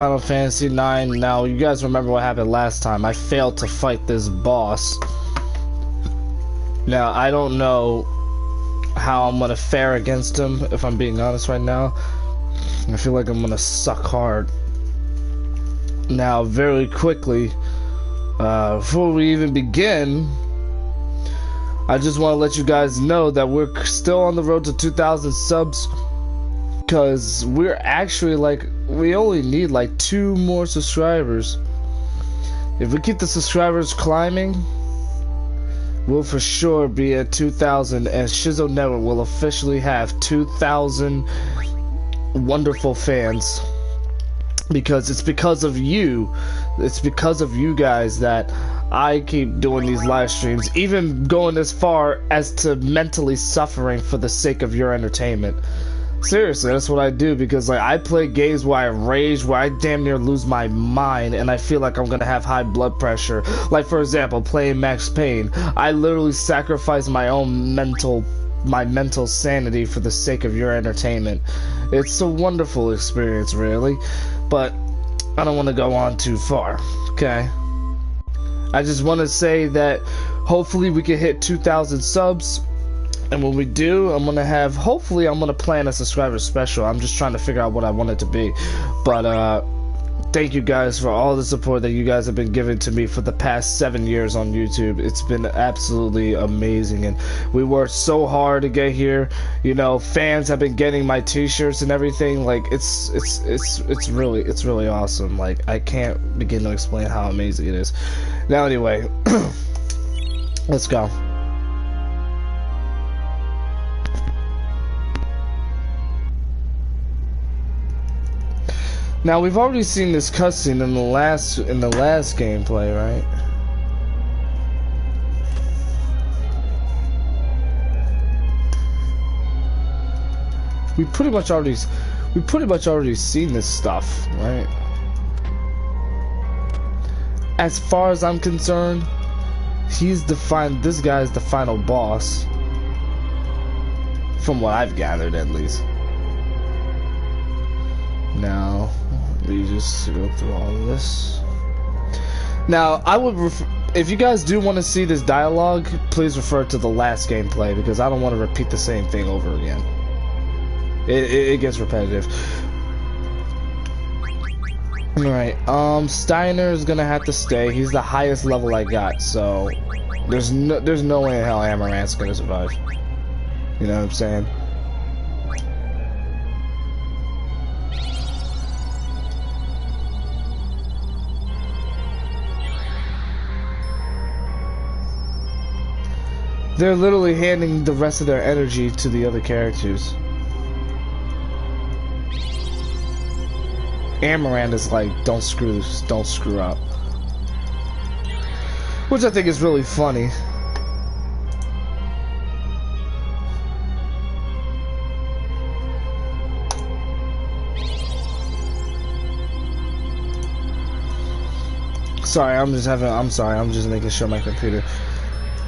Final Fantasy IX. Now, you guys remember what happened last time. I failed to fight this boss. Now, I don't know how I'm gonna fare against him, if I'm being honest right now. I feel like I'm gonna suck hard. Now, very quickly, before we even begin, I just want to let you guys know that we're still on the road to 2,000 subs. Because we're actually we only need 2 more subscribers. If we keep the subscribers climbing, we'll for sure be at 2,000, and Shizo Network will officially have 2,000 wonderful fans. Because it's because of you, guys that I keep doing these live streams, even going as far as to mentally suffering for the sake of your entertainment. Seriously, that's what I do, because I play games where I rage, where I damn near lose my mind, and I feel like I'm gonna have high blood pressure. Like, for example, playing Max Payne, I literally sacrifice my own mental sanity for the sake of your entertainment. It's a wonderful experience, really, but I don't want to go on too far, okay? I just want to say that hopefully we can hit 2,000 subs. And when we do, hopefully I'm gonna plan a subscriber special. I'm just trying to figure out what I want it to be. But thank you guys for all the support that you guys have been giving to me for the past 7 years on YouTube. It's been absolutely amazing, and we worked so hard to get here. You know, fans have been getting my t-shirts and everything. It's really awesome. I can't begin to explain how amazing it is. Now anyway, let's go. Now, we've already seen this cutscene in the last gameplay, right? We pretty much already seen this stuff, right? As far as I'm concerned, this guy's the final boss. From what I've gathered, at least. Now, we just go through all of this. Now, if you guys do want to see this dialogue, please refer to the last gameplay, because I don't want to repeat the same thing over again. It gets repetitive. Alright, Steiner is gonna have to stay. He's the highest level I got, so there's no way in hell Amarant's gonna survive. You know what I'm saying? They're literally handing the rest of their energy to the other characters. Amarant is like, don't screw up. Which I think is really funny.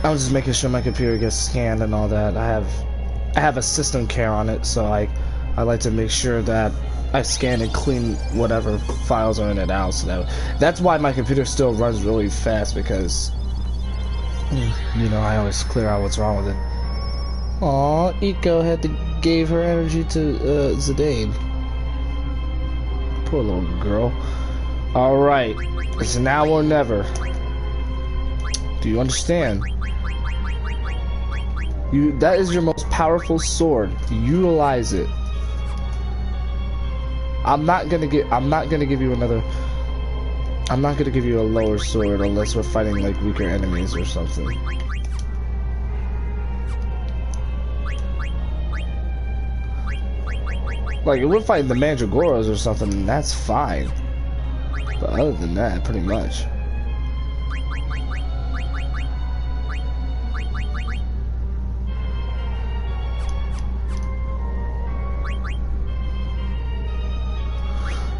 I'm just making sure my computer gets scanned and all that. I have a system care on it, so I like to make sure that I scan and clean whatever files are in it out. So that's why my computer still runs really fast, because you know, I always clear out what's wrong with it. Aw, Eiko gave her energy to Zidane. Poor little girl. Alright, it's now or never. Do you understand? That is your most powerful sword. Utilize it. I'm not gonna give you a lower sword unless we're fighting weaker enemies or something. If we're fighting the Mandragoras or something, that's fine. But other than that, pretty much.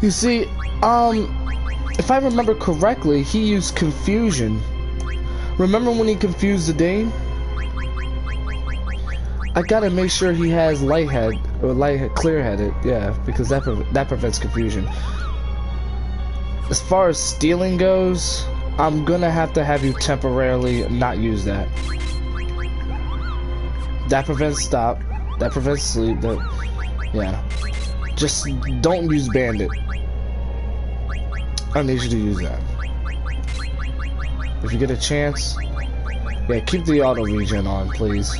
You see, if I remember correctly, he used confusion. Remember when he confused the Dane? I gotta make sure he has clear-headed, yeah, because that prevents confusion. As far as stealing goes, I'm gonna have to have you temporarily not use that. That prevents stop. That prevents sleep. That, yeah. Just don't use bandit. I need you to use that. If you get a chance, yeah, keep the auto regen on, please.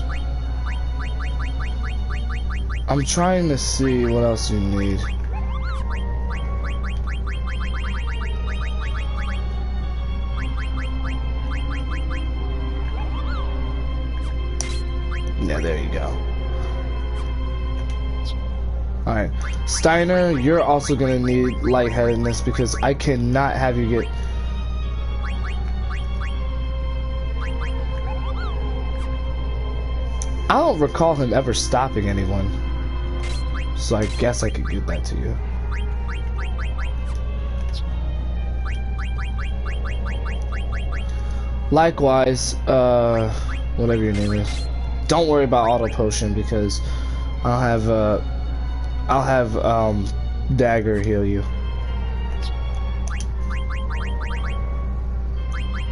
I'm trying to see what else you need. Yeah, there you go. Alright, Steiner, you're also gonna need lightheadedness because I cannot have you get... I don't recall him ever stopping anyone, so I guess I could give that to you. Likewise, whatever your name is, don't worry about auto potion because I'll have Dagger heal you.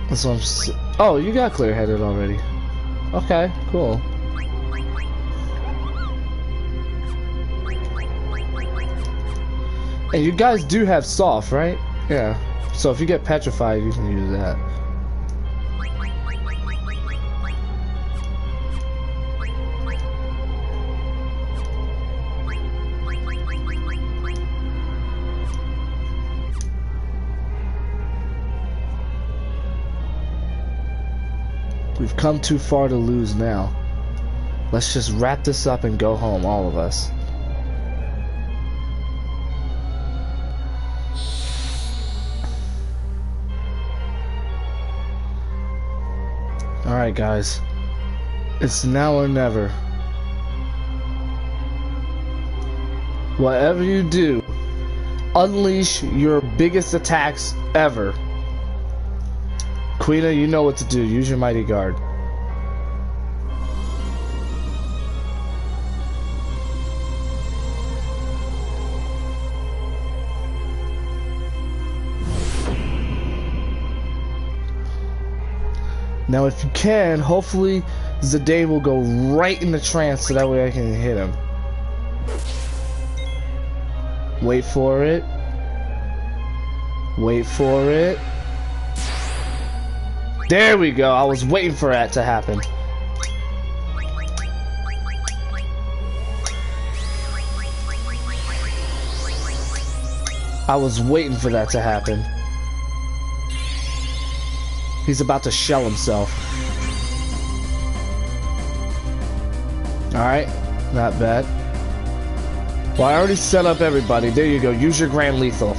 That's what oh, you got clear-headed already. Okay, cool. And you guys do have soft, right? Yeah. So if you get petrified, you can use that. We've come too far to lose now. Let's just wrap this up and go home, all of us. Alright guys, it's now or never. Whatever you do, unleash your biggest attacks ever. Quina, you know what to do. Use your Mighty Guard. Now if you can, hopefully Zidane will go right in the trance so that way I can hit him. Wait for it. Wait for it. There we go. I was waiting for that to happen. I was waiting for that to happen. He's about to shell himself. Alright, not bad. Well, I already set up everybody. There you go. Use your Grand Lethal.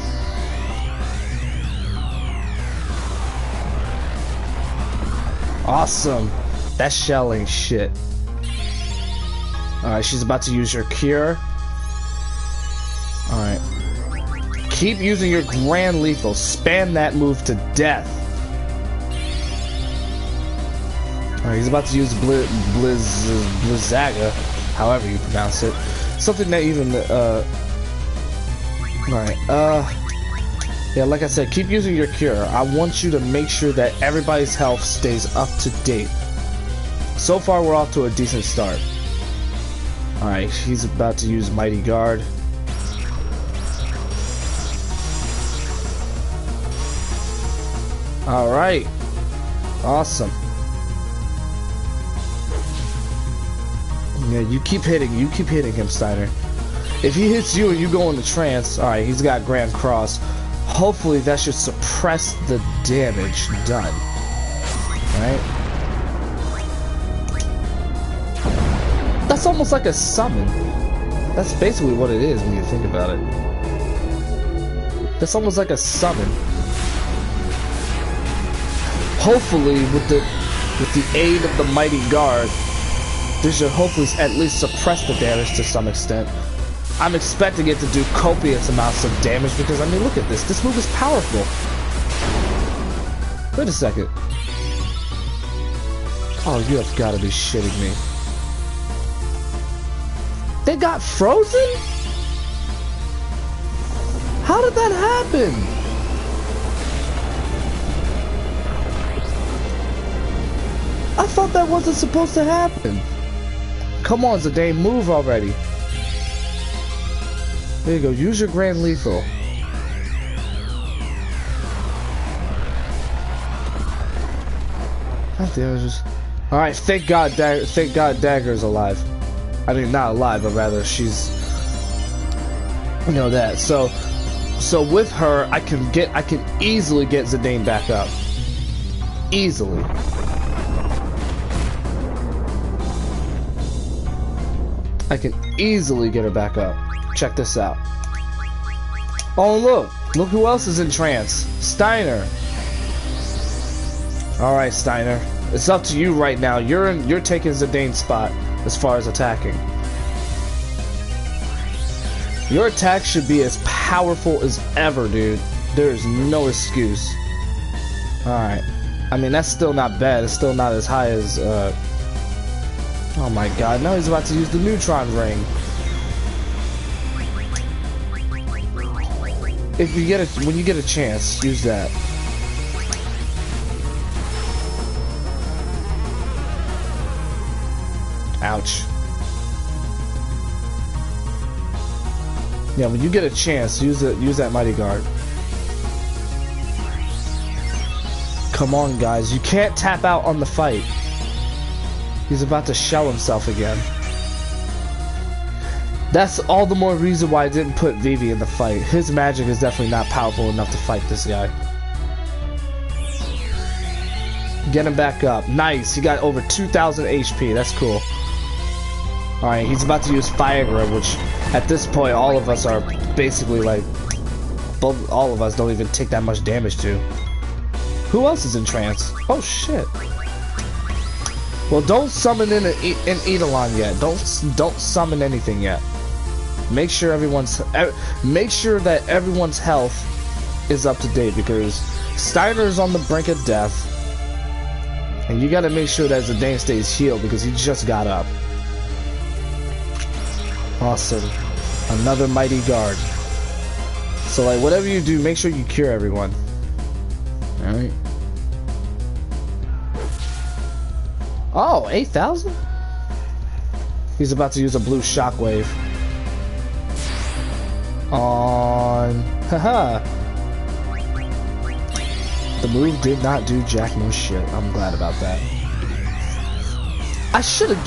Awesome. That shell ain't shit. Alright, she's about to use her cure. Alright. Keep using your Grand Lethal. Spam that move to death. Alright, he's about to use Blizzaga, however you pronounce it. Something that even, Alright, yeah, like I said, keep using your cure. I want you to make sure that everybody's health stays up to date. So far, we're off to a decent start. Alright, he's about to use Mighty Guard. Alright. Awesome. Yeah, you keep hitting him, Steiner. If he hits you and you go into trance, alright, he's got Grand Cross. Hopefully that should suppress the damage done. Right? That's almost like a summon. That's basically what it is when you think about it. That's almost like a summon. Hopefully with the aid of the Mighty Guard, this should hopefully at least suppress the damage to some extent. I'm expecting it to do copious amounts of damage because, I mean, look at this. This move is powerful. Wait a second. Oh, you have got to be shitting me. They got frozen? How did that happen? thought that wasn't supposed to happen. Come on, Zidane, move already. There you go, use your Grand Lethal. God damn it, just... Alright, thank God Dagger's alive. I mean, not alive, but rather she's... You know that, so with her, I can easily get Zidane back up. Easily. I can easily get her back up. Check this out. Oh, look who else is in trance. Steiner. Alright, Steiner. It's up to you right now. You're taking Zidane's spot as far as attacking. Your attack should be as powerful as ever, dude. There's no excuse. Alright. I mean, that's still not bad. It's still not as high as, Oh my god, now he's about to use the neutron ring. If you get when you get a chance, use that. Ouch. Yeah, when you get a chance, use that Mighty Guard. Come on, guys. You can't tap out on the fight. He's about to shell himself again. That's all the more reason why I didn't put Vivi in the fight. His magic is definitely not powerful enough to fight this guy. Get him back up. Nice. He got over 2,000 HP. That's cool. Alright, he's about to use Viagra, which at this point all of us are basically like... all of us don't even take that much damage to. Who else is in trance? Oh shit. Well, don't summon in an Eidolon yet. Don't summon anything yet. Make sure that everyone's health is up to date, because Steiner is on the brink of death, and you got to make sure that Zidane stays healed because he just got up. Awesome. Another Mighty Guard. So like whatever you do, make sure you cure everyone. All right. Oh, 8,000? He's about to use a blue shockwave. On... Haha. The move did not do jack no shit. I'm glad about that. I should have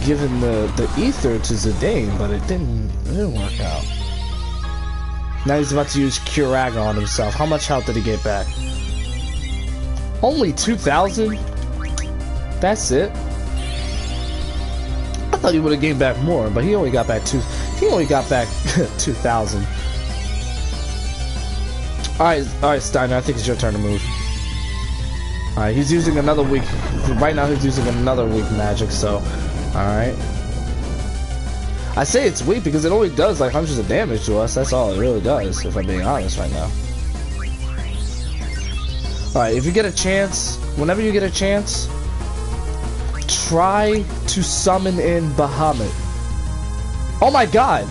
given the ether to Zidane, but it didn't work out. Now he's about to use Curaga on himself. How much health did he get back? Only 2,000? That's it. I thought he would have gained back more, but he only got back 2,000. Alright, Steiner, I think it's your turn to move. Alright, he's using another weak... Right now he's using another weak magic, so... Alright. I say it's weak because it only does like hundreds of damage to us. That's all it really does, if I'm being honest right now. Alright, if you get a chance... Whenever you get a chance... Try to summon in Bahamut. Oh my god!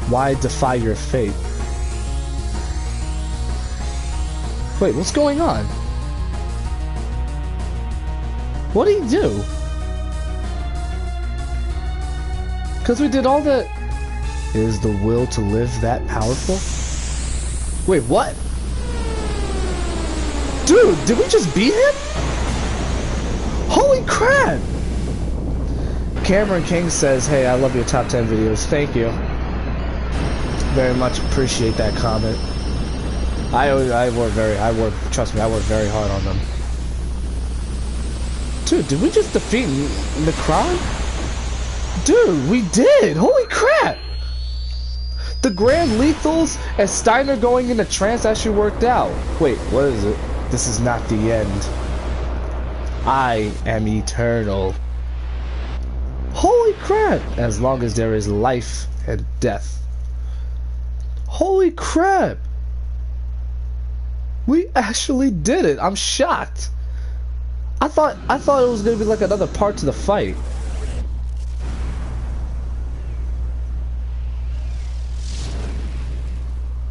Why defy your fate? Wait, what's going on? What did he do? Because we did all that. Is the will to live that powerful? Wait, what? Dude, did we just beat him? Holy crap! Cameron King says, hey, I love your top 10 videos. Thank you. Very much appreciate that comment. Trust me, I work very hard on them. Dude, did we just defeat Necron? Dude, we did! Holy crap! The Grand Lethals and Steiner going into trance actually worked out. Wait, what is it? This is not the end. I am eternal. Holy crap! As long as there is life and death. Holy crap! We actually did it. I'm shocked. I thought it was gonna be like another part to the fight.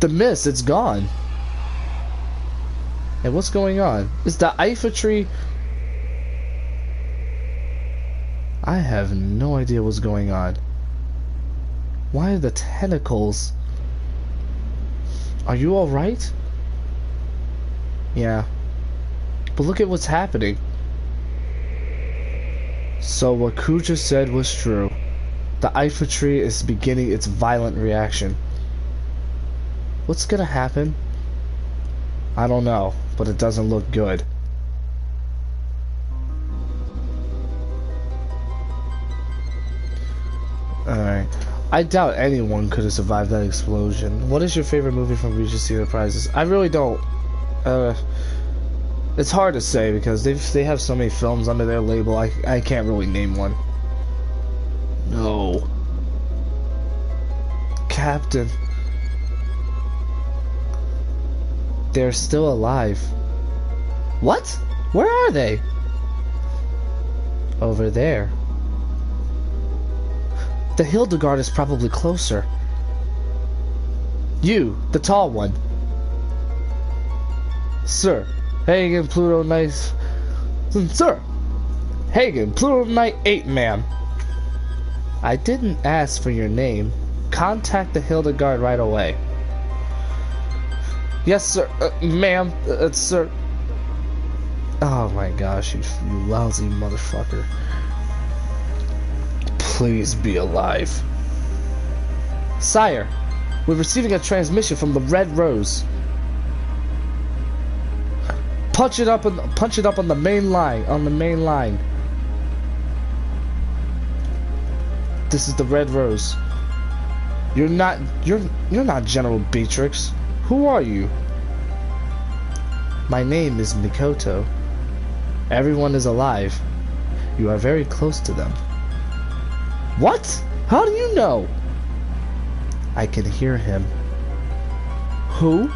The mist, it's gone. And what's going on? Is the infantry... I have no idea what's going on. Why are the tentacles... Are you alright? Yeah. But look at what's happening. So what Kuja said was true. The infantry is beginning its violent reaction. What's gonna happen? I don't know, but it doesn't look good. Alright. I doubt anyone could have survived that explosion. What is your favorite movie from Regency Enterprises? I really don't. It's hard to say because they have so many films under their label. I can't really name one. No. Captain. They're still alive. What? Where are they? Over there. The Hildegard is probably closer. You, the tall one. Sir, Hagen, Pluto Knight... Sir! Hagen, Pluto Knight 8, ma'am. I didn't ask for your name. Contact the Hildegard right away. Yes, sir. Ma'am. Sir. Oh my gosh, you lousy motherfucker. Please be alive. Sire, we're receiving a transmission from the Red Rose. Punch it up on the main line. This is the Red Rose. You're not General Beatrix. Who are you? My name is Mikoto. Everyone is alive. You are very close to them. What? How do you know? I can hear him. Who?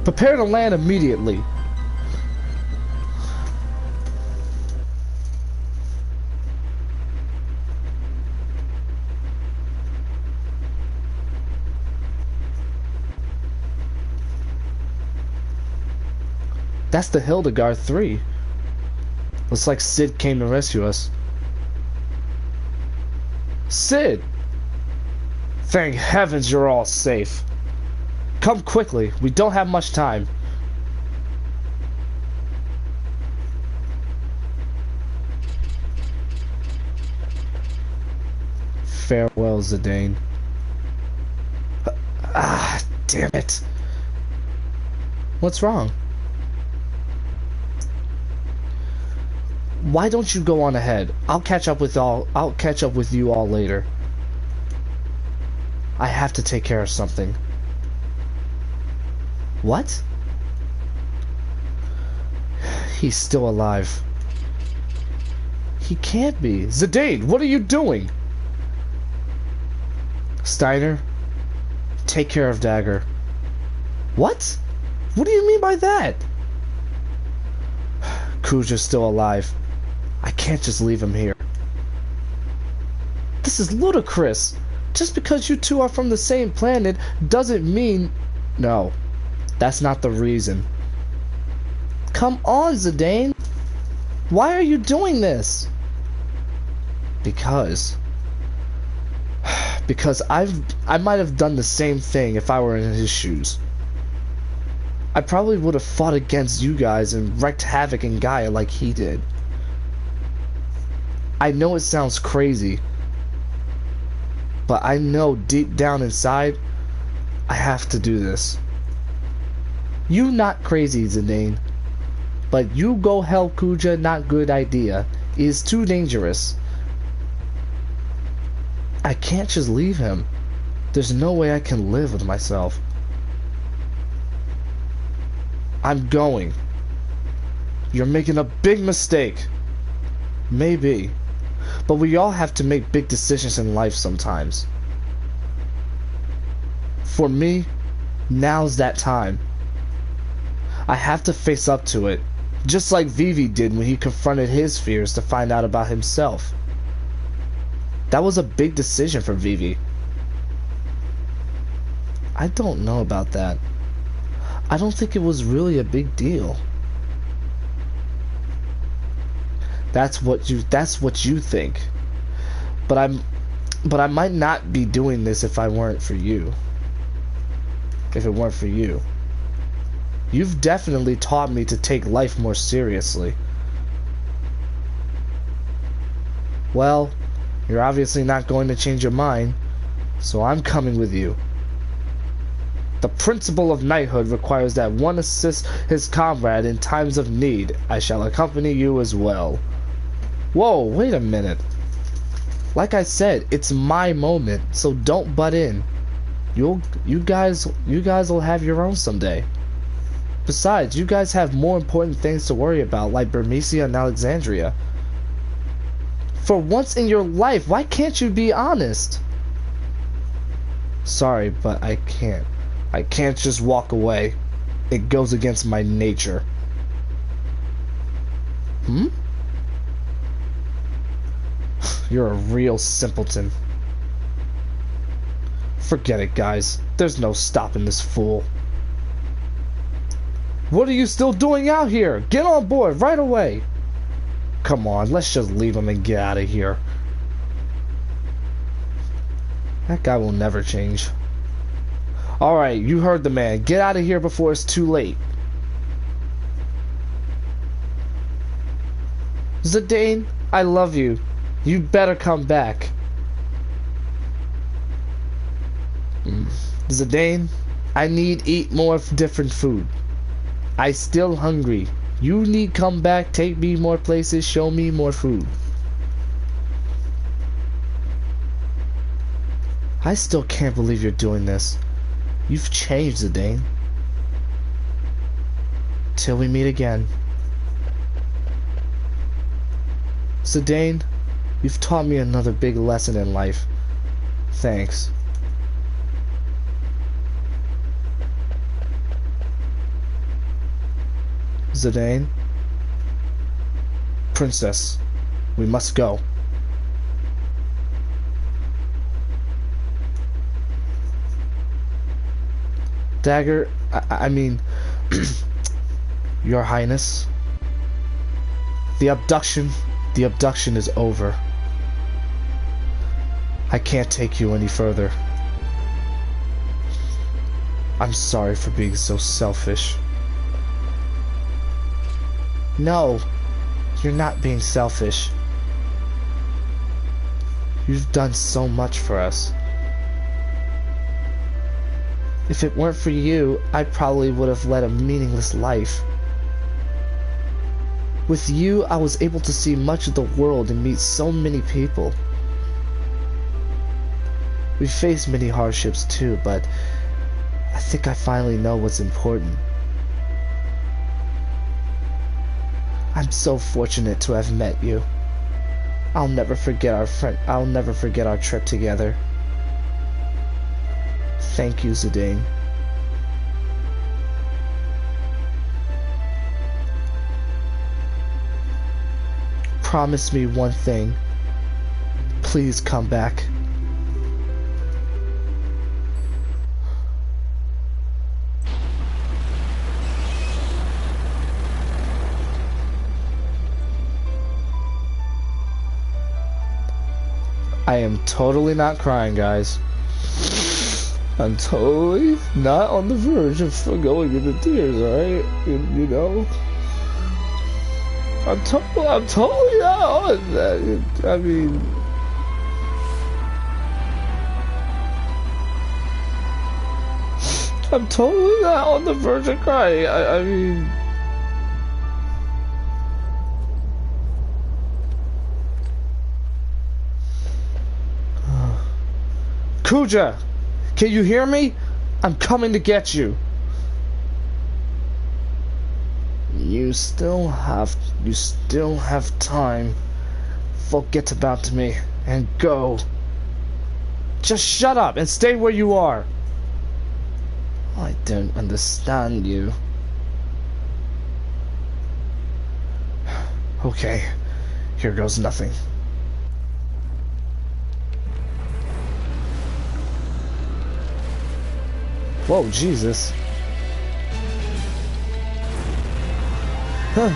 Prepare to land immediately. That's the Hildegard 3. Looks like Sid came to rescue us. Sid! Thank heavens you're all safe. Come quickly, we don't have much time. Farewell, Zidane. Ah, damn it. What's wrong? Why don't you go on ahead? I'll catch up with you all later. I have to take care of something. What? He's still alive. He can't be. Zidane, what are you doing? Steiner, take care of Dagger. What? What do you mean by that? Kuja's still alive. I can't just leave him here. This is ludicrous. Just because you two are from the same planet doesn't mean... No, that's not the reason. Come on, Zidane. Why are you doing this? Because I might have done the same thing if I were in his shoes. I probably would have fought against you guys and wreaked havoc in Gaia like he did. I know it sounds crazy, but I know deep down inside, I have to do this. You not crazy, Zidane, but you go help Kuja, not good idea. It is too dangerous. I can't just leave him. There's no way I can live with myself. I'm going. You're making a big mistake. Maybe. But we all have to make big decisions in life sometimes. For me, now's that time. I have to face up to it, just like Vivi did when he confronted his fears to find out about himself. That was a big decision for Vivi. I don't know about that. I don't think it was really a big deal. That's what you think. But I might not be doing this if I weren't for you. If it weren't for you. You've definitely taught me to take life more seriously. Well, you're obviously not going to change your mind, so I'm coming with you. The principle of knighthood requires that one assist his comrade in times of need. I shall accompany you as well. Whoa, wait a minute. Like I said, it's my moment, so don't butt in. You guys will have your own someday. Besides, you guys have more important things to worry about, like Burmecia and Alexandria. For once in your life, why can't you be honest? Sorry, but I can't. I can't just walk away. It goes against my nature. Hmm? You're a real simpleton. Forget it, guys. There's no stopping this fool. What are you still doing out here? Get on board right away. Come on, let's just leave him and get out of here. That guy will never change. Alright, you heard the man. Get out of here before it's too late. Zidane, I love you. You better come back. Zidane, I need eat more different food. I still hungry. You need come back, take me more places, show me more food. I still can't believe you're doing this. You've changed, Zidane. Till we meet again. Zidane, you've taught me another big lesson in life. Thanks. Zidane? Princess, we must go. Dagger, I mean, Your Highness, the abduction is over. I can't take you any further. I'm sorry for being so selfish. No, you're not being selfish. You've done so much for us. If it weren't for you, I probably would have led a meaningless life. With you, I was able to see much of the world and meet so many people. We faced many hardships too, but I think I finally know what's important. I'm so fortunate to have met you. I'll never forget our trip together. Thank you, Zidane. Promise me one thing. Please come back. I am totally not crying, guys. I'm totally not on the verge of going into tears, alright? You know? I'm totally not on that. I mean... I'm totally not on the verge of crying. I mean... Kuja! Can you hear me? I'm coming to get you. You still have time. Forget about me and go. Just shut up and stay where you are. I don't understand you. Okay, here goes nothing. Whoa, Jesus. Huh.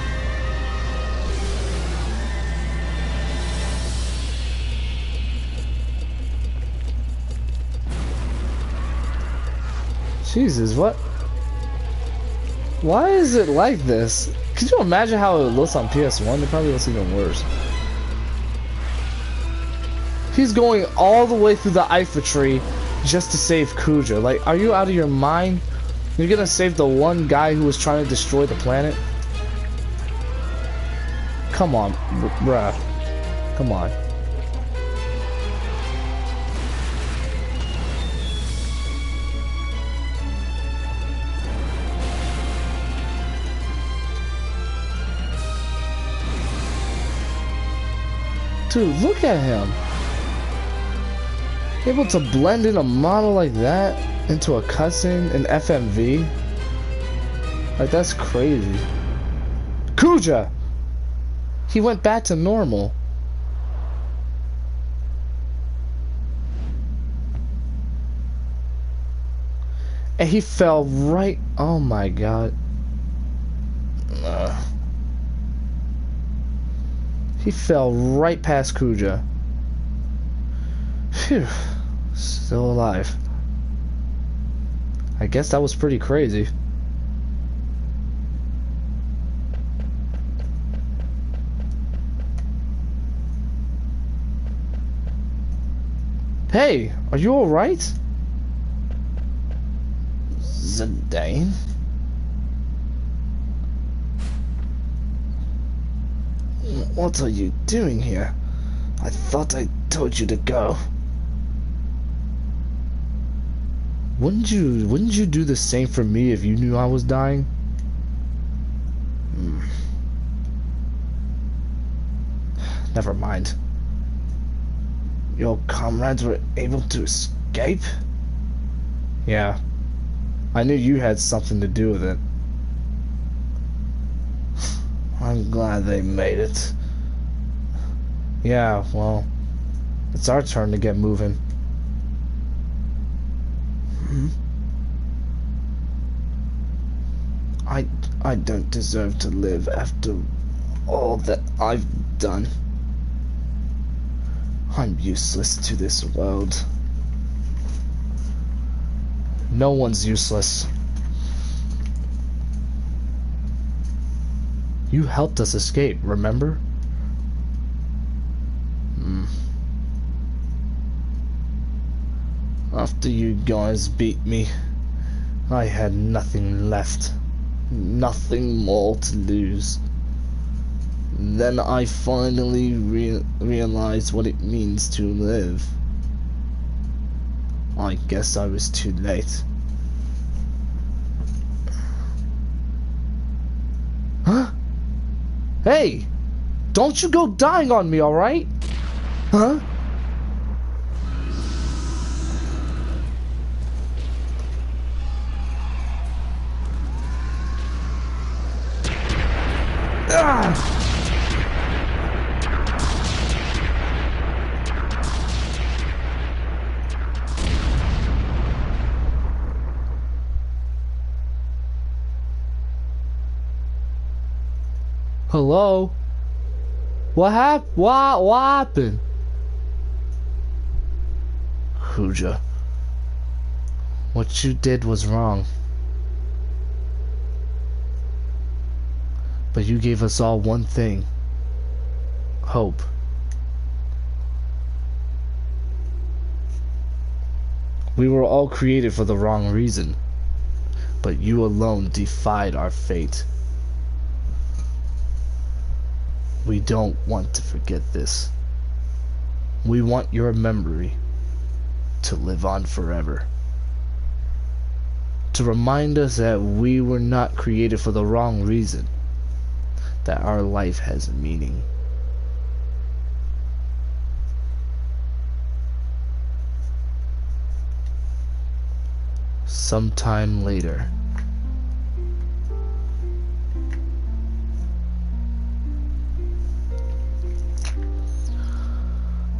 Jesus, what? Why is it like this? Could you imagine how it looks on PS1? It probably looks even worse. He's going all the way through the Eiffel tree just to save Kuja. Like, are you out of your mind? You're gonna save the one guy who was trying to destroy the planet? Come on, bruh. Come on. Dude, look at him. Able to blend in a model like that into a cutscene in FMV? Like, that's crazy. Kuja! He went back to normal. And he fell right... Oh my god. He fell right past Kuja. Phew. Still alive. I guess that was pretty crazy. Hey, are you alright? Zidane? What are you doing here? I thought I told you to go. Wouldn't you do the same for me if you knew I was dying? Never mind. Your comrades were able to escape? Yeah. I knew you had something to do with it. I'm glad they made it. Yeah, well, it's our turn to get moving. I don't deserve to live after all that I've done. I'm useless to this world. No one's useless. You helped us escape, remember? After you guys beat me, I had nothing left. Nothing more to lose. Then I finally realized what it means to live. I guess I was too late. Huh? Hey! Don't you go dying on me, alright? Huh? Hello? What happened? Kuja, what you did was wrong. But you gave us all one thing. Hope. We were all created for the wrong reason. But you alone defied our fate. We don't want to forget this. We want your memory to live on forever. To remind us that we were not created for the wrong reason. That our life has a meaning. Sometime later.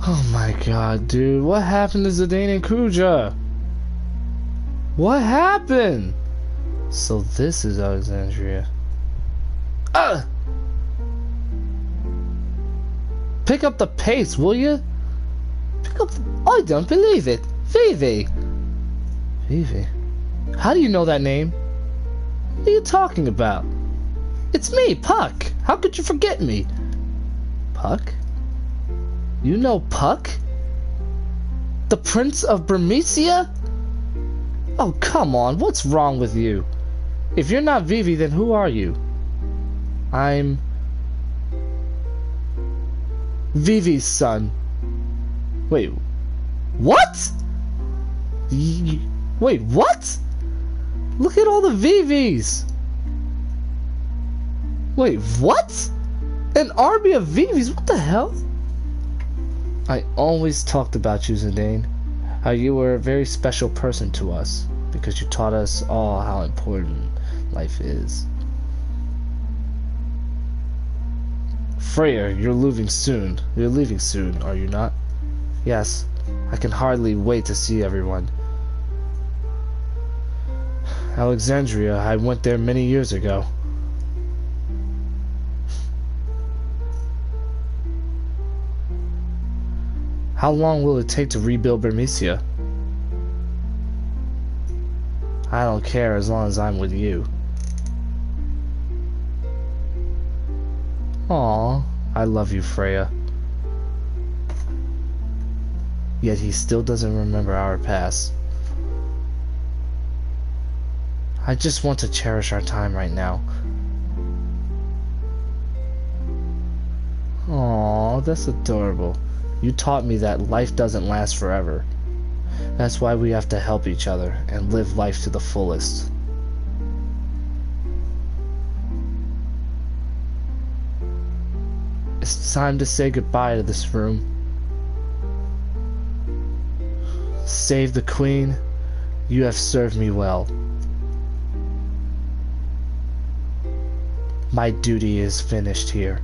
Oh my god, dude. What happened to Zidane and Kuja? What happened? So this is Alexandria. Pick up the pace, will you? Pick up the... I don't believe it. Vivi. Vivi? How do you know that name? What are you talking about? It's me, Puck. How could you forget me? Puck? You know Puck? The Prince of Bermesia? Oh, come on. What's wrong with you? If you're not Vivi, then who are you? I'm... Vivi's son. Wait. What? Wait, what? Look at all the Vivis. Wait, what? An army of Vivis? What the hell? I always talked about you, Zidane. How you were a very special person to us. Because you taught us all how important life is. Freya, you're leaving soon. You're leaving soon, are you not? Yes. I can hardly wait to see everyone. Alexandria, I went there many years ago. How long will it take to rebuild Bermesia? I don't care as long as I'm with you. Aw, I love you, Freya. Yet he still doesn't remember our past. I just want to cherish our time right now. Aw, that's adorable. You taught me that life doesn't last forever. That's why we have to help each other and live life to the fullest. It's time to say goodbye to this room. Save the Queen. You have served me well. My duty is finished here.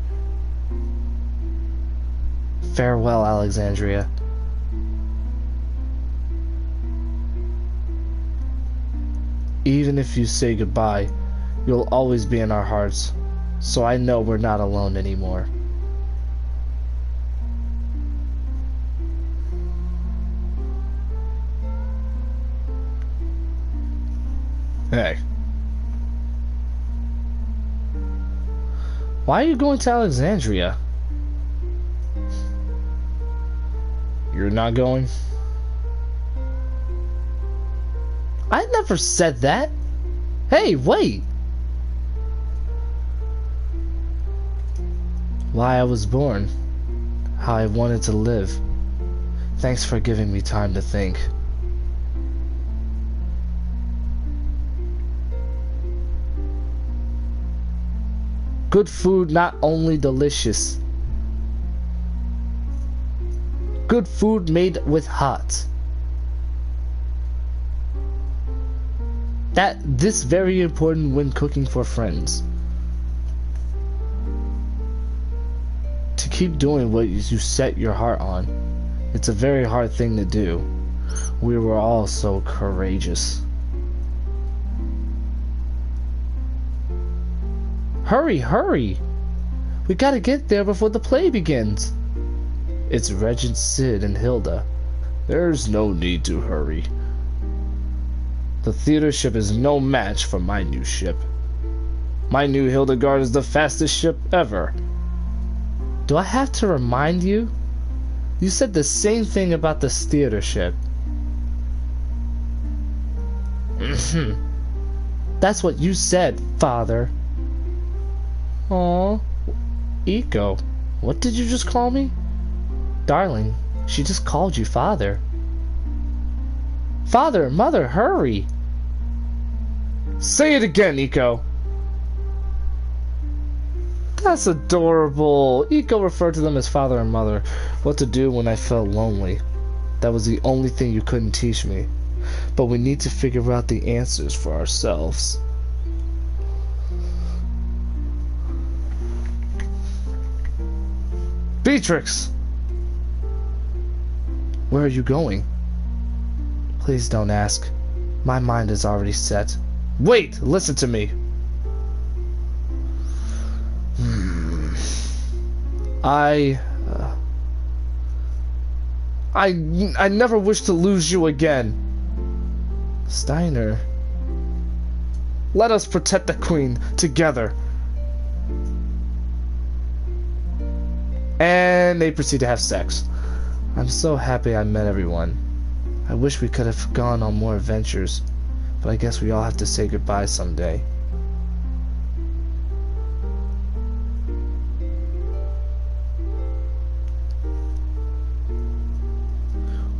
Farewell, Alexandria. Even if you say goodbye, you'll always be in our hearts, so I know we're not alone anymore. Hey. Why are you going to Alexandria? You're not going? I never said that. Hey, wait. Why I was born. How I wanted to live. Thanks for giving me time to think. Good food, not only delicious. Good food made with heart. This very important when cooking for friends. To keep doing what you set your heart on. It's a very hard thing to do. We were all so courageous. Hurry, hurry! We gotta get there before the play begins. It's Regent Sid and Hilda. There's no need to hurry. The theater ship is no match for my new ship. My new Hildegard is the fastest ship ever. Do I have to remind you? You said the same thing about this theater ship. That's what you said, Father. Aw, Eiko, what did you just call me? Darling, she just called you Father. Father, Mother, hurry! Say it again, Eiko. That's adorable. Eiko referred to them as Father and Mother. What to do when I felt lonely. That was the only thing you couldn't teach me. But we need to figure out the answers for ourselves. Beatrix! Where are you going? Please don't ask. My mind is already set. Wait, listen to me. I never wish to lose you again. Steiner. Let us protect the Queen together. And they proceed to have sex. I'm so happy I met everyone. I wish we could have gone on more adventures, but I guess we all have to say goodbye someday.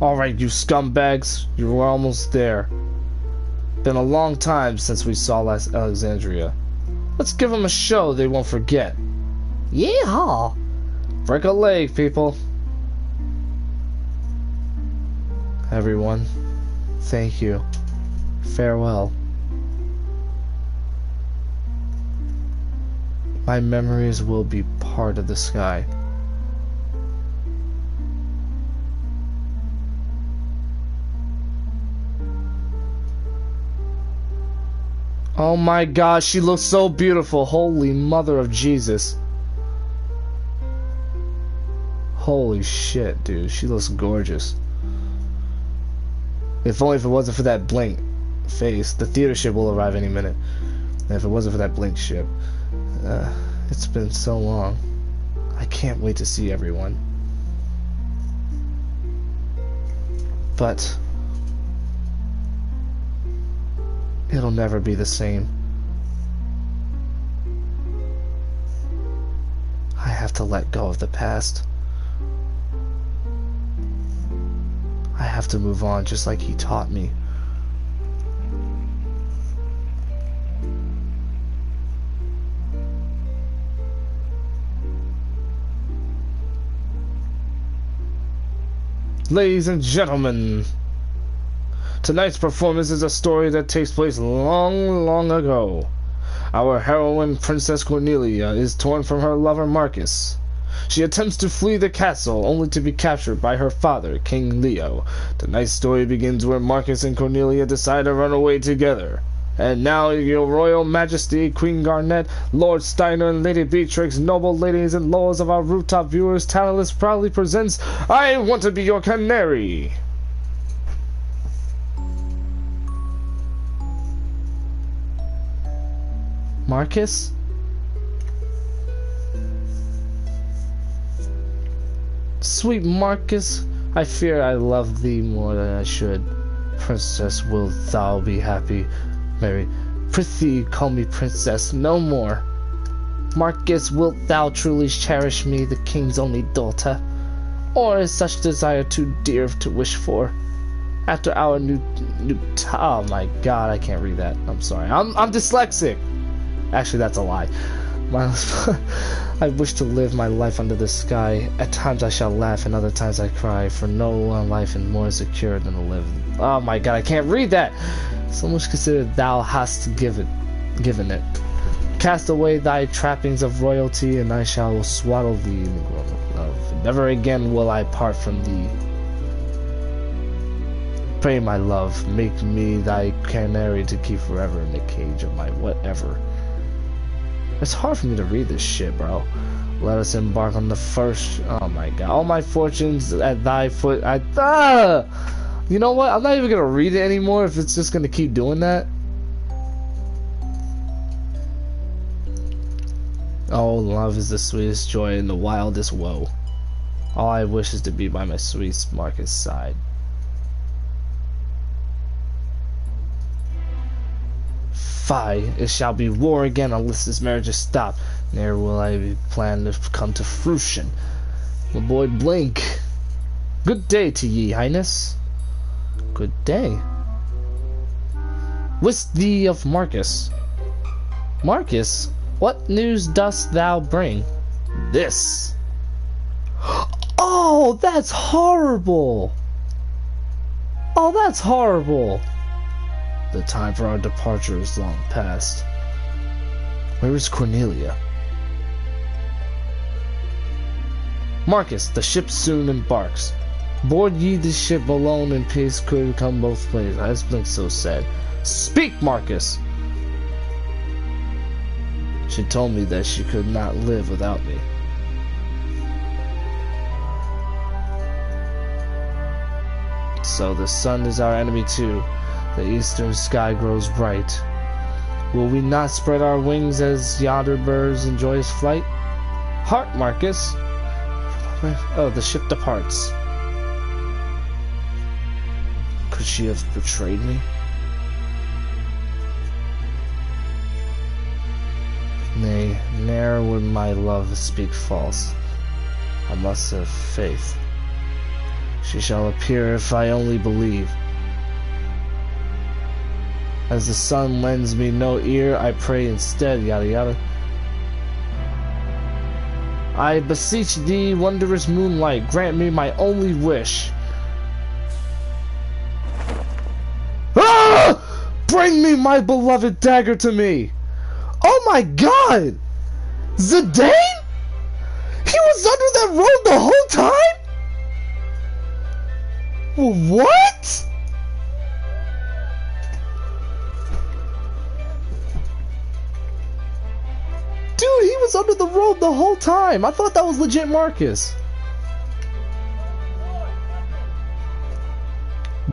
Alright, you scumbags, you were almost there. Been a long time since we saw Alexandria. Let's give them a show they won't forget. Yeehaw! Break a leg, people. Everyone, thank you. Farewell. My memories will be part of the sky. Oh my gosh, she looks so beautiful. Holy mother of Jesus. Holy shit, dude. She looks gorgeous. If only if it wasn't for that blink face. The theater ship will arrive any minute. And if it wasn't for that blink ship. It's been so long. I can't wait to see everyone. But it'll never be the same. I have to let go of the past. I have to move on just like he taught me. Ladies and gentlemen, tonight's performance is a story that takes place long, long ago. Our heroine, Princess Cornelia, is torn from her lover Marcus. She attempts to flee the castle, only to be captured by her father, King Leo. Tonight's story begins where Marcus and Cornelia decide to run away together. And now, Your Royal Majesty, Queen Garnet, Lord Steiner, and Lady Beatrix, noble ladies and lords of our rooftop viewers, Talentless proudly presents I Want to Be Your Canary! Marcus? Sweet Marcus, I fear I love thee more than I should. Princess, wilt thou be happy? Mary, prithee call me princess no more. Marcus, wilt thou truly cherish me, the king's only daughter? Or is such desire too dear to wish for? After our oh my god, I can't read that. I'm sorry. I'm dyslexic. Actually, that's a lie. I wish to live my life under the sky. At times I shall laugh, and other times I cry, for no life is more secure than to live. Oh my god, I can't read that! So much considered thou hast given it. Cast away thy trappings of royalty, and I shall swaddle thee in the glow of love. Never again will I part from thee. Pray, my love, make me thy canary to keep forever in the cage of my whatever. It's hard for me to read this shit, bro. Let us embark on the first. Oh my god. All my fortunes at thy foot. You know what? I'm not even gonna read it anymore if it's just gonna keep doing that. Oh, love is the sweetest joy and the wildest woe. All I wish is to be by my sweet Marcus' side. Fie, it shall be war again unless this marriage is stopped. Ne'er will I plan to come to fruition. My boy Blink. Good day to ye, Highness. Good day. Wist thee of Marcus? Marcus, what news dost thou bring? This. Oh, that's horrible. Oh, that's horrible. The time for our departure is long past. Where is Cornelia? Marcus, the ship soon embarks. Board ye the ship alone and peace could come both ways. I just been so sad. Speak, Marcus! She told me that she could not live without me. So the sun is our enemy too. The eastern sky grows bright. Will we not spread our wings as yonder birds enjoy his flight? Hark, Marcus! Oh, the ship departs. Could she have betrayed me? Nay, ne'er would my love speak false. I must have faith. She shall appear if I only believe. As the sun lends me no ear, I pray instead, yada yada. I beseech thee, wondrous moonlight, grant me my only wish. Ah! Bring me my beloved dagger to me! Oh my god! Zidane? He was under that road the whole time? What? Dude, he was under the road the whole time. I thought that was legit Marcus.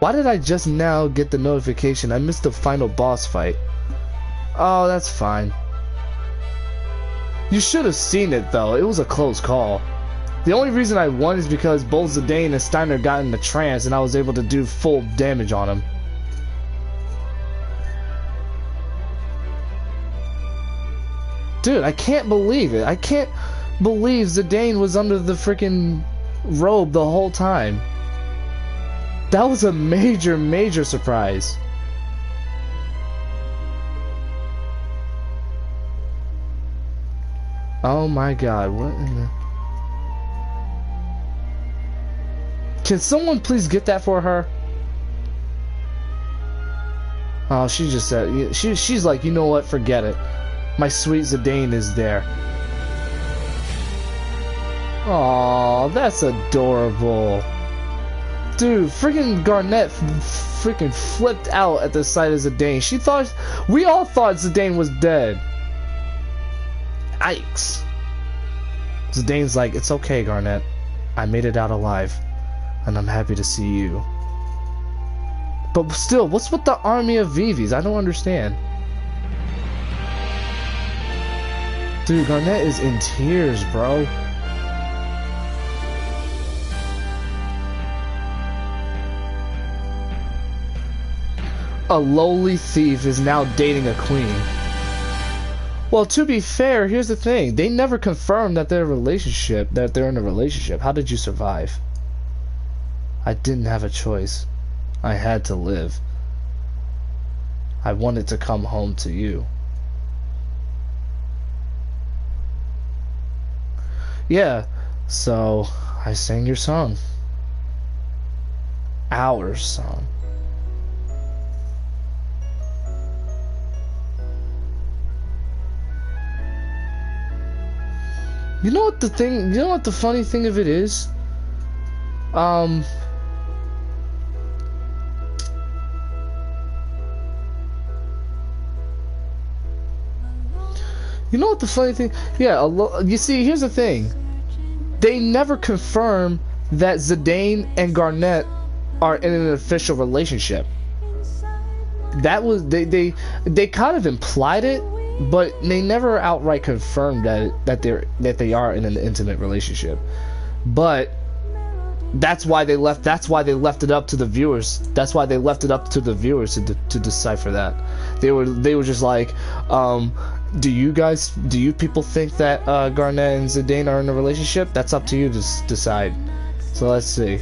Why did I just now get the notification? I missed the final boss fight. Oh, that's fine. You should have seen it though. It was a close call. The only reason I won is because both Zidane and Steiner got in the trance and I was able to do full damage on him. Dude, I can't believe it. I can't believe Zidane was under the freaking robe the whole time. That was a major, major surprise. Oh my god, what in the... Can someone please get that for her? Oh, she just said... She's like, you know what, forget it. My sweet Zidane is there. Aw, that's adorable. Dude, freaking Garnet freaking flipped out at the sight of Zidane. She thought... We all thought Zidane was dead. Yikes. Zidane's like, it's okay, Garnet. I made it out alive. And I'm happy to see you. But still, what's with the army of Vivis? I don't understand. Dude, Garnet is in tears, bro. A lowly thief is now dating a queen. Well, to be fair, here's the thing. They never confirmed that they're in a relationship. How did you survive? I didn't have a choice. I had to live. I wanted to come home to you. Yeah, so I sang your song. Our song. You know what the funny thing of it is? You know what the funny thing? Yeah, you see, here's the thing. They never confirm that Zidane and Garnet are in an official relationship. That was they kind of implied it, but they never outright confirmed that they are in an intimate relationship. But that's why they left it up to the viewers. That's why they left it up to the viewers to decipher that. They were just like, do you people think that Garnet and Zidane are in a relationship? That's up to you to decide. So let's see.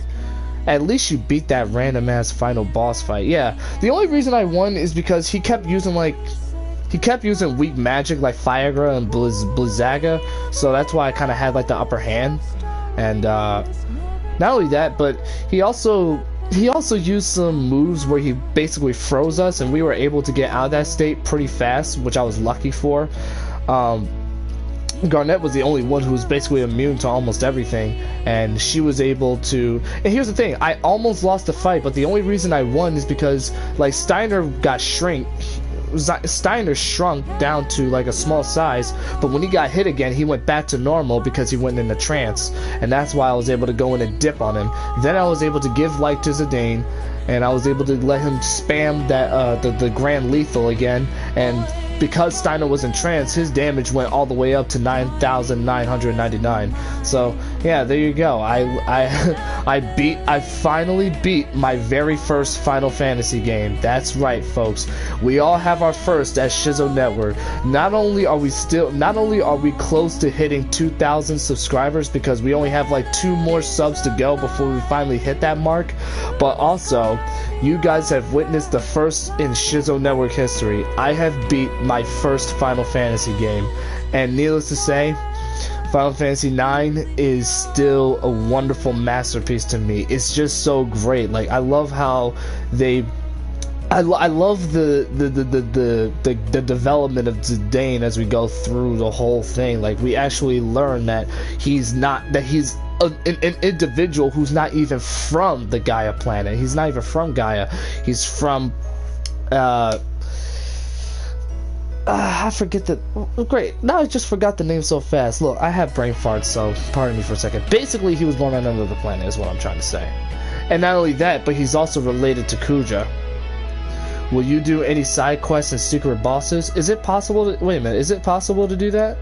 At least you beat that random ass final boss fight. Yeah, the only reason I won is because he kept using weak magic like Fiagra and Blizzaga, so that's why I kind of had like the upper hand. And not only that, but he also used some moves where he basically froze us, and we were able to get out of that state pretty fast, which I was lucky for. Garnet was the only one who was basically immune to almost everything, and she was able to. And here's the thing: I almost lost the fight, but the only reason I won is because like Steiner shrunk down to like a small size, but when he got hit again, he went back to normal because he went in a trance, and that's why I was able to go in and dip on him. Then I was able to give light to Zidane, and I was able to let him spam that the Grand Lethal again, and because Steiner was in trance, his damage went all the way up to 9,999. So yeah, there you go. I finally beat my very first Final Fantasy game. That's right, folks. We all have our first at Shizo Network. Not only are we close to hitting 2,000 subscribers because we only have like 2 more subs to go before we finally hit that mark, but also you guys have witnessed the first in Shizo Network history. I have beat my first Final Fantasy game, and needless to say, Final Fantasy IX is still a wonderful masterpiece to me. It's just so great. Like, I love how they I love the development of Zidane as we go through the whole thing. Like, we actually learn that he's an individual who's not even from the Gaia planet. He's not even from Gaia. He's from I forget the great. Now I just forgot the name so fast. Look, I have brain farts, so pardon me for a second. Basically, he was born on another planet, is what I'm trying to say. And not only that, but he's also related to Kuja. Will you do any side quests and secret bosses? Is it possible to, wait a minute, is it possible to do that?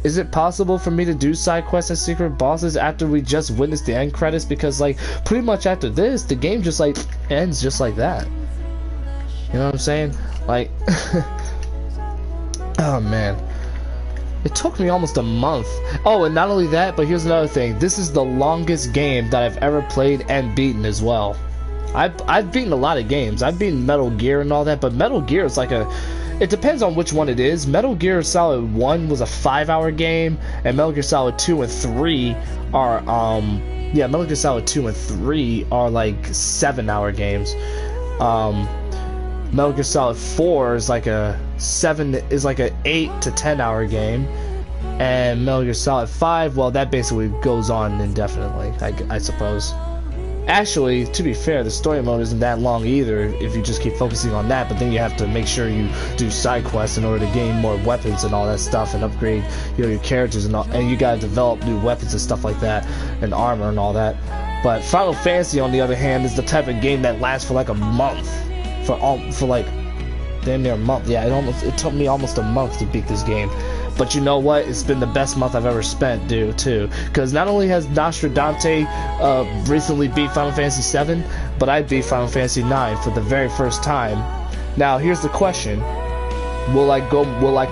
Is it possible for me to do side quests and secret bosses after we just witnessed the end credits? Because, like, pretty much after this, the game just, like, ends just like that. You know what I'm saying? Like, oh, man. It took me almost a month. Oh, and not only that, but here's another thing. This is the longest game that I've ever played and beaten as well. I've beaten a lot of games. I've beaten Metal Gear and all that, but Metal Gear is like a... It depends on which one it is. Metal Gear Solid 1 was a 5-hour game, and Metal Gear Solid 2 and 3 are, yeah, Metal Gear Solid 2 and 3 are like 7-hour games. Metal Gear Solid 4 is like a 8 to 10 hour game, and Metal Gear Solid 5, well, that basically goes on indefinitely, I suppose. Actually, to be fair, the story mode isn't that long either if you just keep focusing on that, but then you have to make sure you do side quests in order to gain more weapons and all that stuff and upgrade, you know, your characters and all, and you gotta develop new weapons and stuff like that, and armor and all that. But Final Fantasy, on the other hand, is the type of game that lasts for like a month. For like damn near a month. Yeah, it took me almost a month to beat this game. But you know what? It's been the best month I've ever spent, dude, too. Because not only has Nostradante recently beat Final Fantasy VII, but I beat Final Fantasy IX for the very first time. Now, here's the question. Will I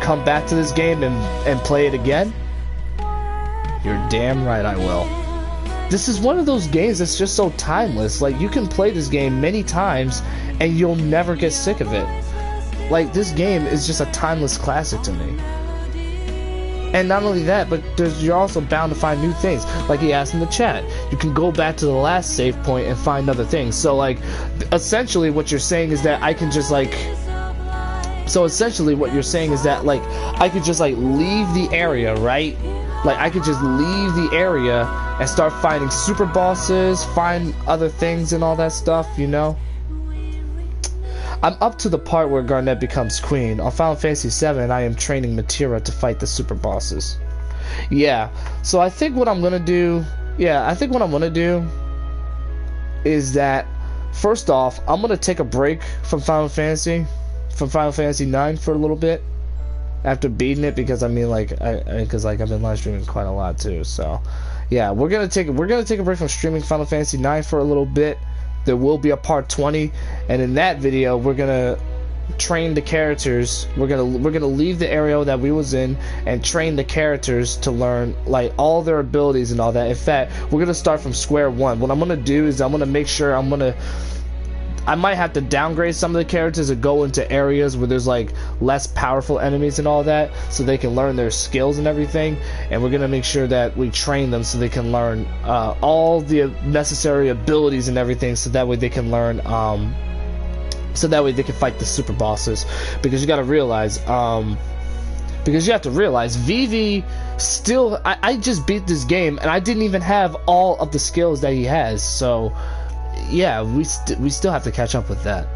come back to this game and play it again? You're damn right I will. This is one of those games that's just so timeless. Like, you can play this game many times and you'll never get sick of it. Like, this game is just a timeless classic to me. And not only that, but you're also bound to find new things. Like he asked in the chat, you can go back to the last save point and find other things. So, like, essentially what you're saying is that I can just, like... So, essentially what you're saying is that, like, I could just, like, leave the area, right? Like, I could just leave the area and start finding super bosses, find other things and all that stuff, you know? I'm up to the part where Garnet becomes queen. On Final Fantasy VII, I am training Matira to fight the super bosses. Yeah, so I think what I'm gonna do... Yeah, I think what I'm gonna do is that, first off, I'm gonna take a break from Final Fantasy IX for a little bit after beating it, because I mean, like, because I've been live streaming quite a lot too. So, yeah, we're gonna take a break from streaming Final Fantasy IX for a little bit. There will be a part 20, and in that video we're gonna train the characters. We're gonna leave the area that we was in and train the characters to learn, like, all their abilities and all that. In fact, we're gonna start from square one. What I'm gonna do is I'm gonna make sure I might have to downgrade some of the characters and go into areas where there's, like, less powerful enemies and all that, so they can learn their skills and everything. And we're gonna make sure that we train them so they can learn all the necessary abilities and everything, so that way they can learn so that way they can fight the super bosses. Because you gotta realize Because you have to realize, Vivi still, I just beat this game and I didn't even have all of the skills that he has, so yeah, we still have to catch up with that.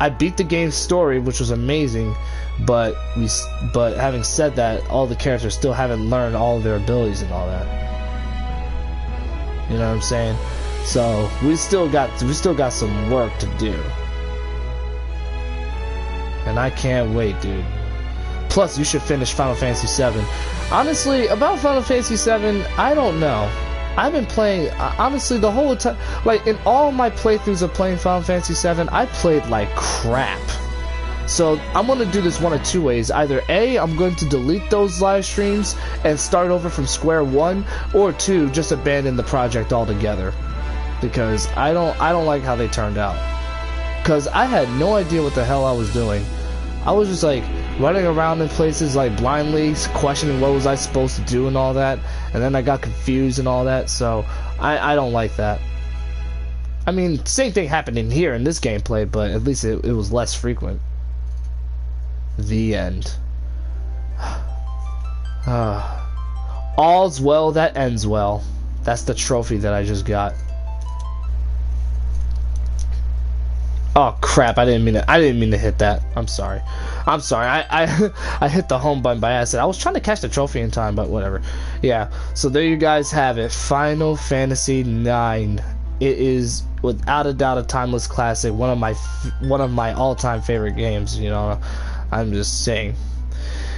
I beat the game's story, which was amazing, but having said that, all the characters still haven't learned all of their abilities and all that. You know what I'm saying? So we still got some work to do. And I can't wait, dude. Plus, you should finish Final Fantasy VII. Honestly, about Final Fantasy VII, I don't know. I've been playing, honestly, the whole time, like, in all my playthroughs of playing Final Fantasy VII, I played like crap. So, I'm going to do this one of two ways. Either A, I'm going to delete those live streams and start over from square one, or two, just abandon the project altogether. Because I don't like how they turned out. Because I had no idea what the hell I was doing. I was just like running around in places like blindly questioning what was I supposed to do and all that, and then I got confused and all that, so I don't like that. I mean, same thing happened in here in this gameplay, but at least it was less frequent. The end. All's well that ends well. That's the trophy that I just got. Oh crap, I didn't mean to hit that. I'm sorry. I hit the home button by accident. I was trying to catch the trophy in time, but whatever. Yeah. So there you guys have it. Final Fantasy IX. It is without a doubt a timeless classic. One of my all-time favorite games, you know. I'm just saying.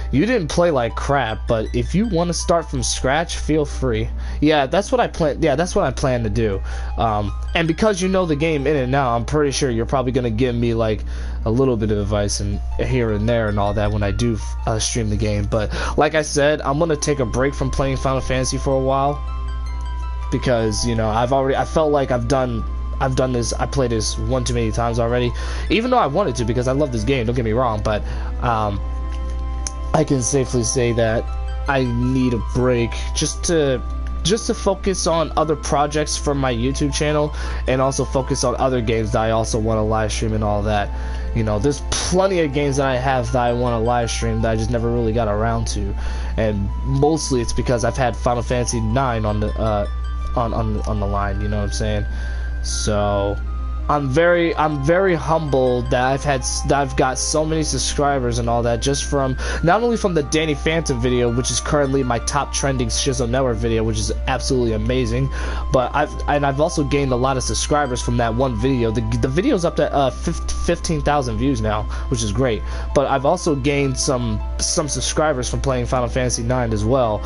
You didn't play like crap, but if you want to start from scratch, feel free. Yeah, that's what I plan. Yeah, that's what I plan to do. And because you know the game in and out, I'm pretty sure you're probably gonna give me like a little bit of advice and here and there and all that when I do stream the game. But like I said, I'm gonna take a break from playing Final Fantasy for a while because you know I felt like I've done this. I played this one too many times already, even though I wanted to because I love this game. Don't get me wrong, but I can safely say that I need a break just to focus on other projects from my YouTube channel and also focus on other games that I also want to live stream and all that. You know, there's plenty of games that I have that I want to live stream that I just never really got around to, and mostly it's because I've had Final Fantasy IX on the on the line. You know what I'm saying? So I'm very humbled that I've got so many subscribers and all that just from not only from the Danny Phantom video, which is currently my top trending Shizzle Network video, which is absolutely amazing, but I've also gained a lot of subscribers from that one video. The video's up to 15,000 views now, which is great. But I've also gained some subscribers from playing Final Fantasy IX as well.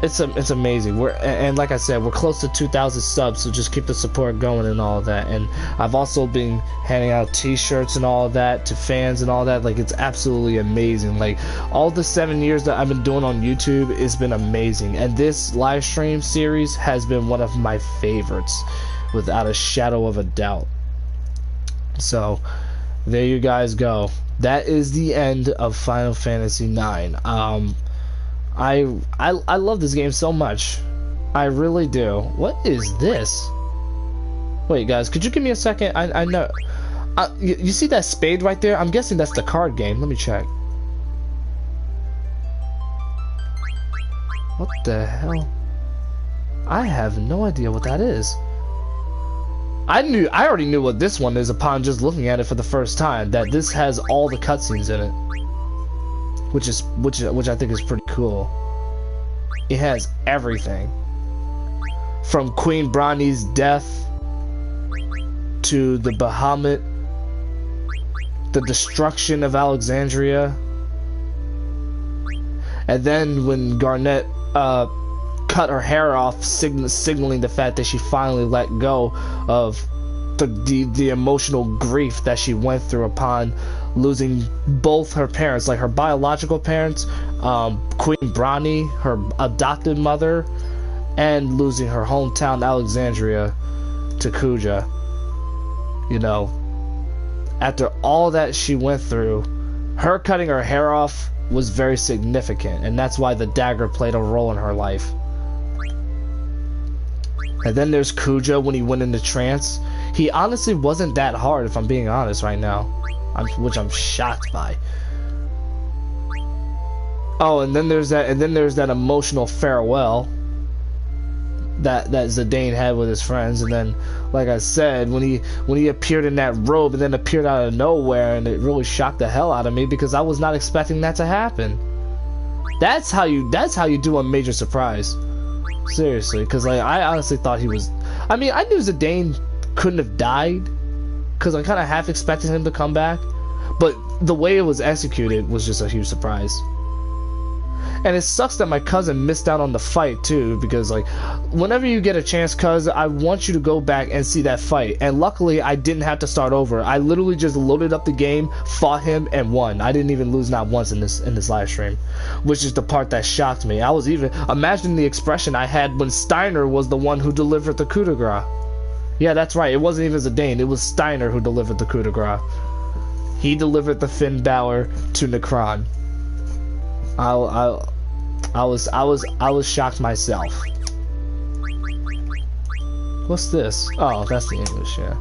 It's amazing. And like I said, we're close to 2,000 subs, so just keep the support going and all that. And I've also been handing out t-shirts and all of that to fans and all that. Like, it's absolutely amazing. Like, all the 7 years that I've been doing on YouTube, it's been amazing. And this live stream series has been one of my favorites, without a shadow of a doubt. So there you guys go. That is the end of Final Fantasy IX. I love this game so much. I really do. What is this? Wait, guys, could you give me a second? I know. You see that spade right there? I'm guessing that's the card game. Let me check. What the hell? I have no idea what that is. I already knew what this one is upon just looking at it for the first time. That this has all the cutscenes in it. Which I think is pretty cool. It has everything from Queen Brani's death to the Bahamut, the destruction of Alexandria, and then when Garnet cut her hair off, signaling the fact that she finally let go of the emotional grief that she went through upon losing both her parents, like her biological parents, Queen Brani, her adopted mother, and losing her hometown Alexandria to Kuja. You know, after all that she went through, her cutting her hair off was very significant, and that's why the dagger played a role in her life. And then there's Kuja when he went into trance. He honestly wasn't that hard, if I'm being honest right now, which I'm shocked by. Oh, and then there's that emotional farewell that Zidane had with his friends, and then, like I said, when he appeared in that robe and then appeared out of nowhere, and it really shocked the hell out of me because I was not expecting that to happen. That's how you do a major surprise. Seriously, because like I honestly thought he was. I mean, I knew Zidane couldn't have died because I kind of half expected him to come back, but the way it was executed was just a huge surprise. And it sucks that my cousin missed out on the fight too, because like whenever you get a chance, cuz I want you to go back and see that fight. And luckily I didn't have to start over. I literally just loaded up the game, fought him, and won. I didn't even lose not once in this live stream, which is the part that shocked me. I was even imagine the expression I had when Steiner was the one who delivered the coup de grace. Yeah, that's right. It wasn't even Zidane. It was Steiner who delivered the coup de grace. He delivered the Finn Balor to Necron. I was shocked myself. What's this? Oh, that's the English, yeah.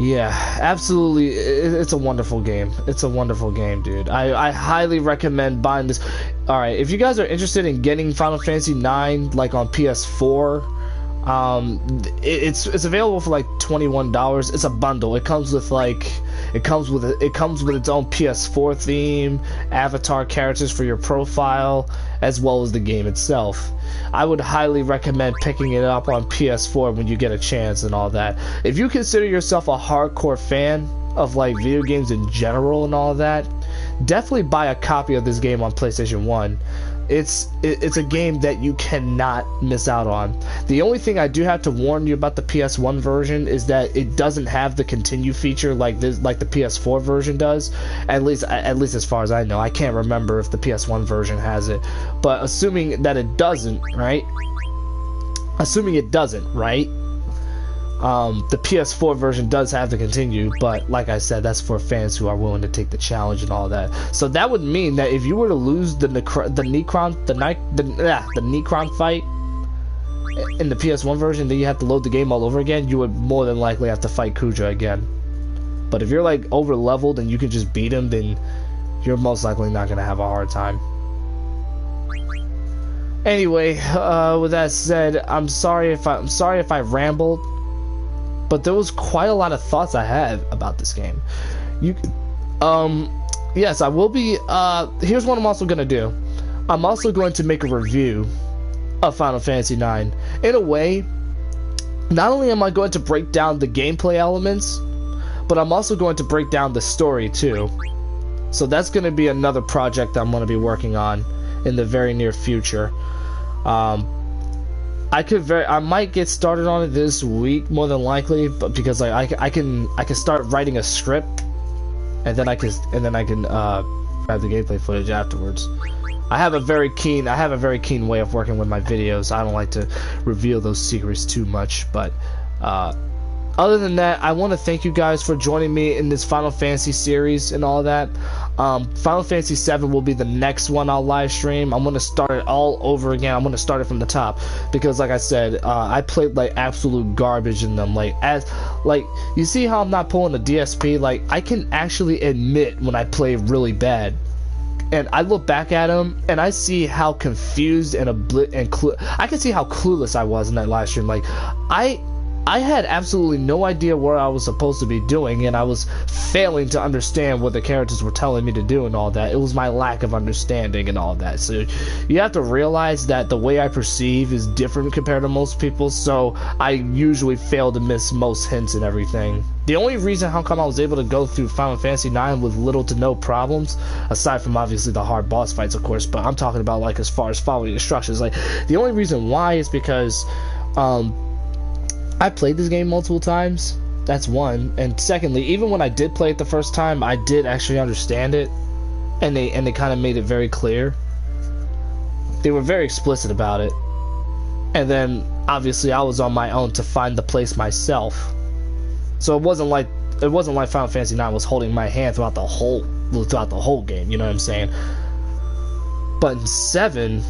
Yeah, absolutely. It's a wonderful game. It's a wonderful game, dude. I highly recommend buying this. Alright, if you guys are interested in getting Final Fantasy IX, like on PS4, it's available for like $21. It's a bundle. It comes with like it comes with its own PS4 theme, avatar characters for your profile, as well as the game itself. I would highly recommend picking it up on PS4 when you get a chance and all that. If you consider yourself a hardcore fan of like video games in general and all that, definitely buy a copy of this game on PlayStation 1. It's a game that you cannot miss out on. The only thing I do have to warn you about the PS1 version is that it doesn't have the continue feature like the PS4 version does. At least as far as I know. I can't remember if the PS1 version has it. But assuming that it doesn't, right? The PS4 version does have to continue, but like I said, that's for fans who are willing to take the challenge and all that. So that would mean that if you were to lose the Necron fight in the PS1 version, then you have to load the game all over again. You would more than likely have to fight Kuja again. But if you're like over leveled and you can just beat him, then you're most likely not gonna have a hard time. Anyway, with that said, I'm sorry if I rambled. But there was quite a lot of thoughts I had about this game. Yes, I will be, here's what I'm also gonna do. I'm also going to make a review of Final Fantasy IX. In a way, not only am I going to break down the gameplay elements, but I'm also going to break down the story too. So that's gonna be another project I'm gonna be working on in the very near future. I might get started on it this week more than likely, but because like I can start writing a script, and then I can grab the gameplay footage afterwards. I have a very keen way of working with my videos. I don't like to reveal those secrets too much, but other than that, I want to thank you guys for joining me in this Final Fantasy series and all that. Final Fantasy VII will be the next one I'll live stream. I'm going to start it all over again. I'm going to start it from the top because, like I said, I played like absolute garbage in them. Like you see how I'm not pulling a DSP? Like I can actually admit when I play really bad. And I look back at him, and I see how confused and I can see how clueless I was in that live stream. Like I had absolutely no idea what I was supposed to be doing, and I was failing to understand what the characters were telling me to do and all that. It was my lack of understanding and all that. So you have to realize that the way I perceive is different compared to most people, so I usually fail to miss most hints and everything. The only reason how come I was able to go through Final Fantasy IX with little to no problems, aside from obviously the hard boss fights, of course, but I'm talking about like as far as following instructions, like the only reason why is because I played this game multiple times. That's one. And secondly, even when I did play it the first time, I did actually understand it, and they kind of made it very clear. They were very explicit about it. And then obviously I was on my own to find the place myself. So it wasn't like Final Fantasy IX was holding my hand throughout the whole game. You know what I'm saying? But in 7,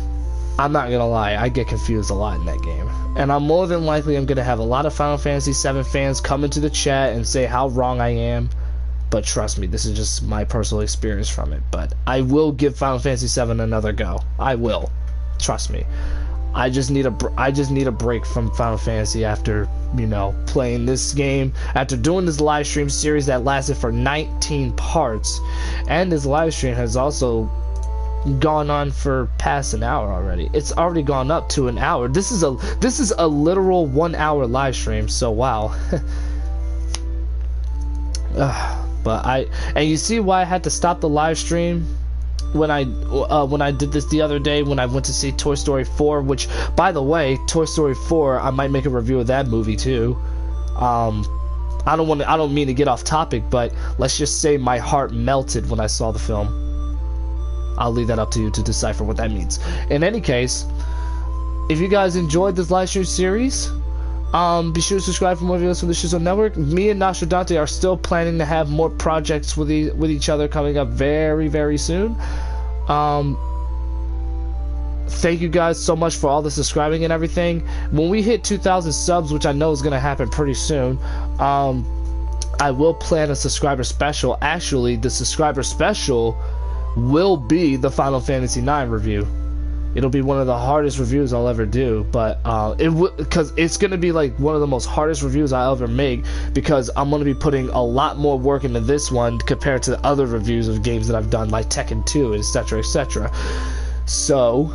I'm not gonna lie, I get confused a lot in that game. And I'm more than likely I'm gonna have a lot of Final Fantasy VII fans come into the chat and say how wrong I am. but trust me, this is just my personal experience from it. But I will give Final Fantasy VII another go. I will, trust me. I just need a break from Final Fantasy after, you know, playing this game, after doing this live stream series that lasted for 19 parts, and this live stream has also gone on for past an hour already. It's already gone up to an hour. This is a literal 1 hour live stream, so wow. But you see why I had to stop the live stream when I did this the other day when I went to see Toy Story 4, which, by the way, Toy Story 4, I might make a review of that movie too. I don't mean to get off topic, but let's just say my heart melted when I saw the film. I'll leave that up to you to decipher what that means. In any case, if you guys enjoyed this live stream series, be sure to subscribe for more videos from the Shizzle Network. Me and Nostradante are still planning to have more projects with each other coming up very, very soon. Thank you guys so much for all the subscribing and everything. When we hit 2,000 subs, which I know is going to happen pretty soon, I will plan a subscriber special. Actually, the subscriber special will be the Final Fantasy IX review. It'll be one of the hardest reviews I'll ever do, but because it's gonna be like one of the most hardest reviews I'll ever make, because I'm gonna be putting a lot more work into this one compared to the other reviews of games that I've done, like Tekken 2, etc., etc. So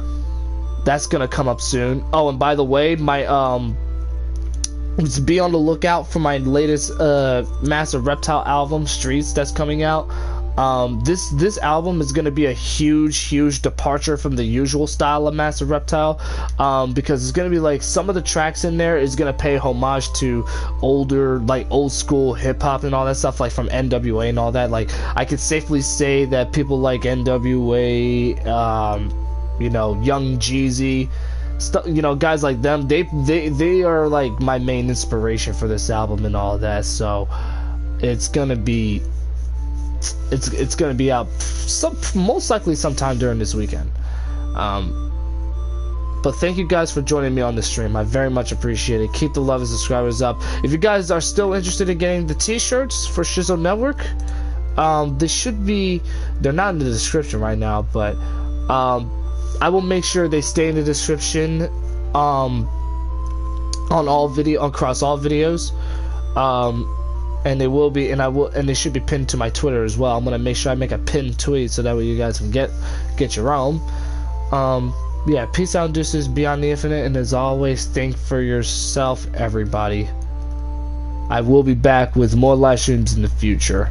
that's gonna come up soon. Oh, and by the way, my be on the lookout for my latest Massive Reptile album, Streets, that's coming out. This album is going to be a huge departure from the usual style of Massive Reptile, because it's going to be like some of the tracks in there is going to pay homage to older, like old school hip hop and all that stuff, like from NWA and all that. Like, I could safely say that people like NWA, you know, Young Jeezy, you know, guys like them, they are like my main inspiration for this album and all that. So it's gonna be out most likely sometime during this weekend. But thank you guys for joining me on this stream. I very much appreciate it. Keep the love and subscribers up. If you guys are still interested in getting the t-shirts for Shizzle Network, they're not in the description right now, but I will make sure they stay in the description across all videos. And they will be, and they should be pinned to my Twitter as well. I'm gonna make sure I make a pinned tweet so that way you guys can get your own. Yeah, peace out, deuces, beyond the infinite, and as always, think for yourself, everybody. I will be back with more live streams in the future.